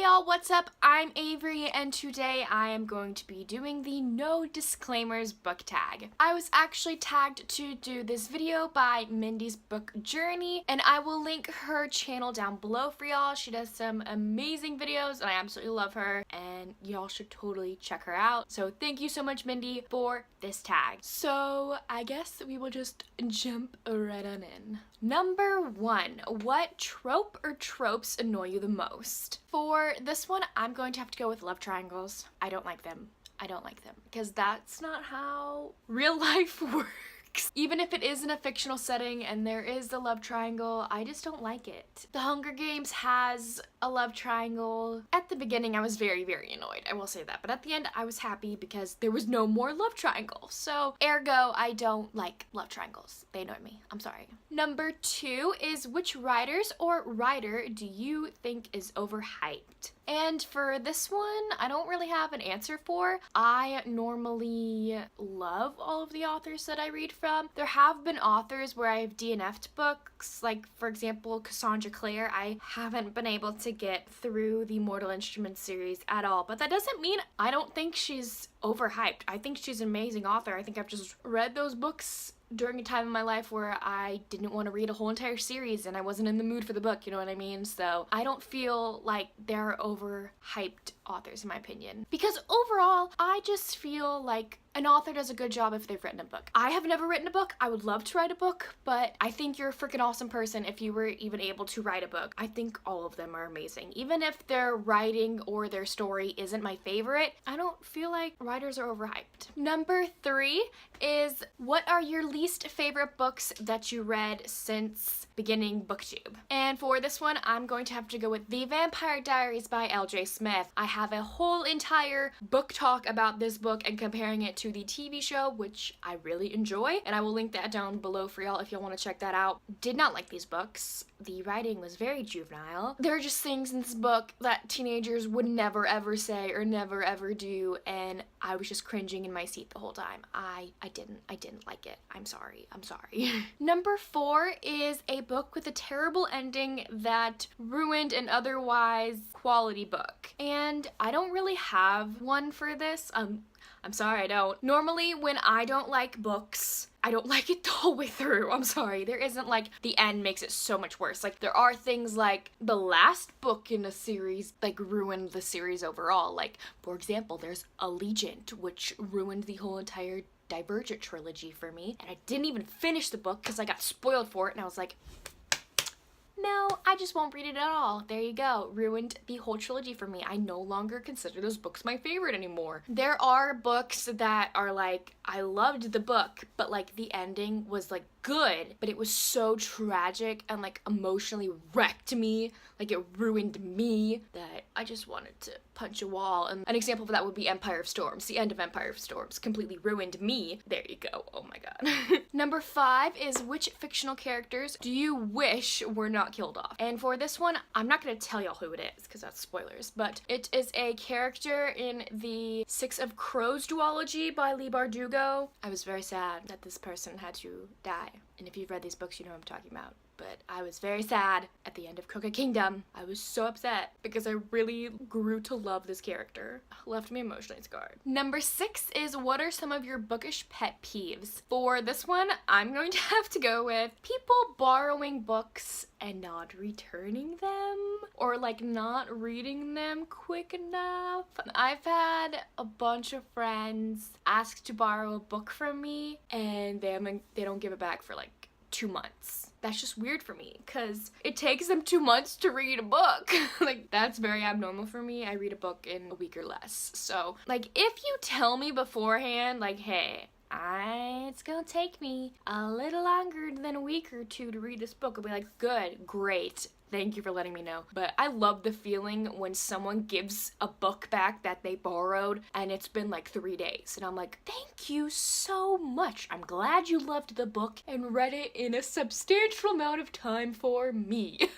y'all, what's up? I'm Avery, and today I am going to be doing the no disclaimers book tag. I was actually tagged to do this video by Mindy's Book Journey, and I will link her channel down below for y'all. She does some amazing videos, and I absolutely love her, and y'all should totally check her out. So thank you so much, Mindy, for this tag. So I guess we will just jump right on in. Number 1, what trope or tropes annoy you the most? For this one, I'm going to have to go with love triangles. I don't like them. Because that's not how real life works. Even if it is in a fictional setting and there is a love triangle, I just don't like it. The Hunger Games has a love triangle. At the beginning, I was very, very annoyed. I will say that. But at the end, I was happy because there was no more love triangle. So, ergo, I don't like love triangles. They annoy me. I'm sorry. Number 2 is which writers or writer do you think is overhyped? And for this one, I don't really have an answer for. I normally love all of the authors that I read from. There have been authors where I've DNF'd books, like for example, Cassandra Clare. I haven't been able to get through the Mortal Instruments series at all, but that doesn't mean I don't think she's overhyped. I think she's an amazing author. I think I've just read those books during a time in my life where I didn't want to read a whole entire series and I wasn't in the mood for the book, you know what I mean? So I don't feel like they're overhyped authors in my opinion. Because overall, I just feel like an author does a good job if they've written a book. I have never written a book. I would love to write a book, but I think you're a freaking awesome person if you were even able to write a book. I think all of them are amazing. Even if their writing or their story isn't my favorite, I don't feel like writers are overhyped. Number 3 is what are your least favorite books that you read since beginning BookTube? And for this one, I'm going to have to go with The Vampire Diaries by L.J. Smith. I have a whole entire book talk about this book and comparing it to the TV show, which I really enjoy, and I will link that down below for y'all if y'all want to check that out. Did not like these books. The writing was very juvenile. There are just things in this book that teenagers would never ever say or never ever do, and I was just cringing in my seat the whole time. I didn't like it. I'm sorry. Number 4 is a book with a terrible ending that ruined an otherwise quality book. And I don't really have one for this. I'm sorry, I don't. Normally, when I don't like books, I don't like it the whole way through. I'm sorry. There isn't like the end makes it so much worse. Like there are things like the last book in a series like ruined the series overall. Like for example, there's Allegiant, which ruined the whole entire Divergent trilogy for me. And I didn't even finish the book because I got spoiled for it and I was like, no, I just won't read it at all. There you go. Ruined the whole trilogy for me. I no longer consider those books my favorite anymore. There are books that are like, I loved the book, but like the ending was like good, but it was so tragic and like emotionally wrecked me. Like it ruined me that I just wanted to punch a wall. And an example of that would be Empire of Storms. The end of Empire of Storms completely ruined me. There you go. Oh my god. Number 5 is which fictional characters do you wish were not killed off? And for this one, I'm not going to tell y'all who it is because that's spoilers, but it is a character in the Six of Crows duology by Leigh Bardugo. I was very sad that this person had to die. And if you've read these books, you know what I'm talking about. But I was very sad at the end of Crooked Kingdom. I was so upset because I really grew to love this character. Left me emotionally scarred. Number 6 is what are some of your bookish pet peeves? For this one, I'm going to have to go with people borrowing books and not returning them or like not reading them quick enough. I've had a bunch of friends ask to borrow a book from me and they don't give it back for like 2 months. That's just weird for me because it takes them 2 months to read a book. Like that's very abnormal for me. I read a book in a week or less. So like if you tell me beforehand like, hey, it's gonna take me a little longer than a week or 2 to read this book, I'll be like, good, great. Thank you for letting me know. But I love the feeling when someone gives a book back that they borrowed and it's been like 3 days. And I'm like, thank you so much. I'm glad you loved the book and read it in a substantial amount of time for me.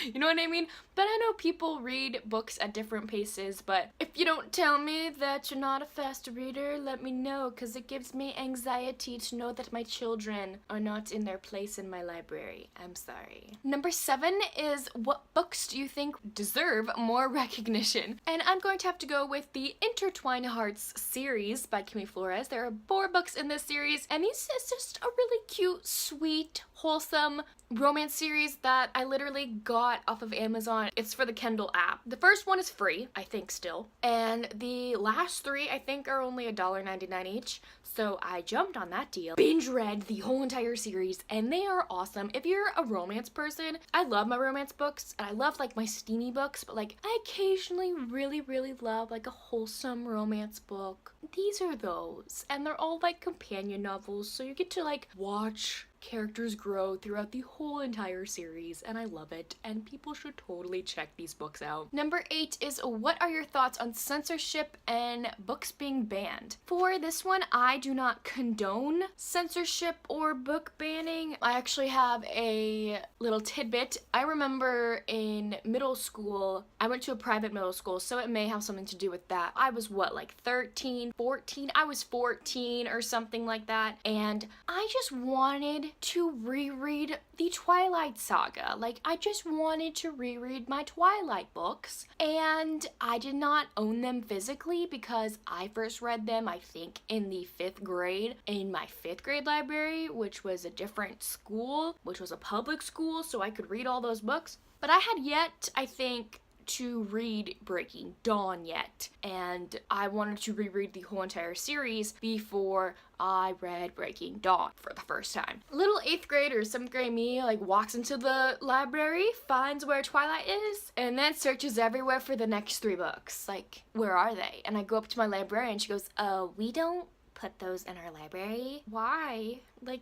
You know what I mean? But I know people read books at different paces, but if you don't tell me that you're not a fast reader, let me know, because it gives me anxiety to know that my children are not in their place in my library. I'm sorry. Number 7 is, what books do you think deserve more recognition? And I'm going to have to go with the Intertwined Hearts series by Kimmy Flores. There are 4 books in this series, and this is just a really cute, sweet, wholesome romance series that I literally got off of Amazon. It's for the Kindle app. The first one is free, I think still, and the last 3 I think are only $1.99 each, so I jumped on that deal. Binge read the whole entire series, and they are awesome. If you're a romance person, I love my romance books, and I love like my steamy books, but like I occasionally really love like a wholesome romance book. These are those, and they're all like companion novels, so you get to like watch characters grow throughout the whole entire series, and I love it, and people should totally check these books out. Number 8 is, what are your thoughts on censorship and books being banned? For this one, I do not condone censorship or book banning. I actually have a little tidbit. I remember in middle school, I went to a private middle school, so it may have something to do with that. I was what, like 13, 14? I was 14 or something like that, and I just wanted to reread the Twilight Saga. Like, I just wanted to reread my Twilight books, and I did not own them physically because I first read them, I think, in the 5th grade in my 5th grade library, which was a different school, which was a public school, so I could read all those books. But I had yet, I think, to read Breaking Dawn yet, and I wanted to reread the whole entire series before I read Breaking Dawn for the first time. Little 8th grade or 7th grade me like walks into the library, finds where Twilight is, and then searches everywhere for the next 3 books. Like, where are they? And I go up to my librarian and she goes, we don't put those in our library. Why? Like,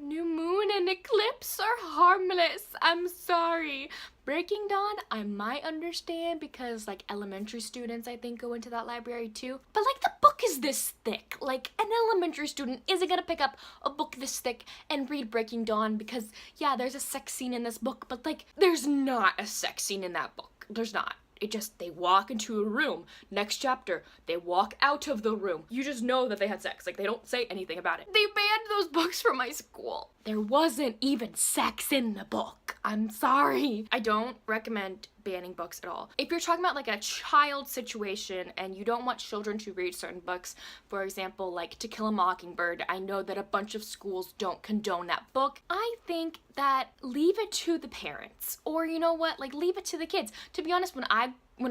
new moon and eclipse are harmless. I'm sorry. Breaking Dawn, I might understand because like elementary students I think go into that library too. But like the book is this thick. Like an elementary student isn't gonna pick up a book this thick and read Breaking Dawn because yeah, there's a sex scene in this book, but like there's not a sex scene in that book. There's not. It just, they walk into a room. Next chapter, they walk out of the room. You just know that they had sex. Like, they don't say anything about it. They banned those books from my school. There wasn't even sex in the book. I'm sorry. I don't recommend banning books at all. If you're talking about like a child situation and you don't want children to read certain books, for example, like To Kill a Mockingbird, I know that a bunch of schools don't condone that book. I think that leave it to the parents, or you know what, like leave it to the kids. To be honest, when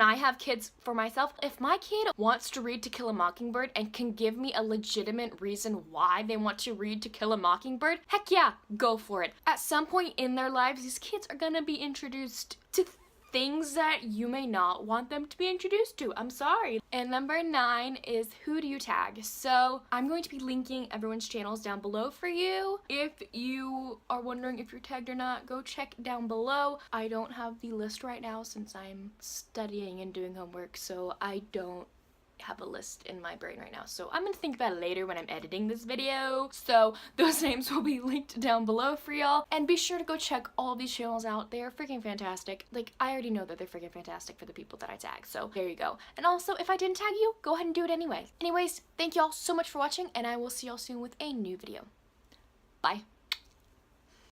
I have kids for myself, if my kid wants to read To Kill a Mockingbird and can give me a legitimate reason why they want to read To Kill a Mockingbird, heck yeah, go for it. At some point in their lives, these kids are gonna be introduced to things that you may not want them to be introduced to. I'm sorry. And number 9 is, who do you tag? So I'm going to be linking everyone's channels down below for you. If you are wondering if you're tagged or not, go check down below. I don't have the list right now since I'm studying and doing homework, so I don't have a list in my brain right now, so I'm gonna think about it later when I'm editing this video. So those names will be linked down below for y'all, and be sure to go check all these channels out. They are freaking fantastic. Like, I already know that they're freaking fantastic for the people that I tag, so there you go. And also, if I didn't tag you, go ahead and do it anyway. Anyways, thank y'all so much for watching, and I will see y'all soon with a new video. Bye.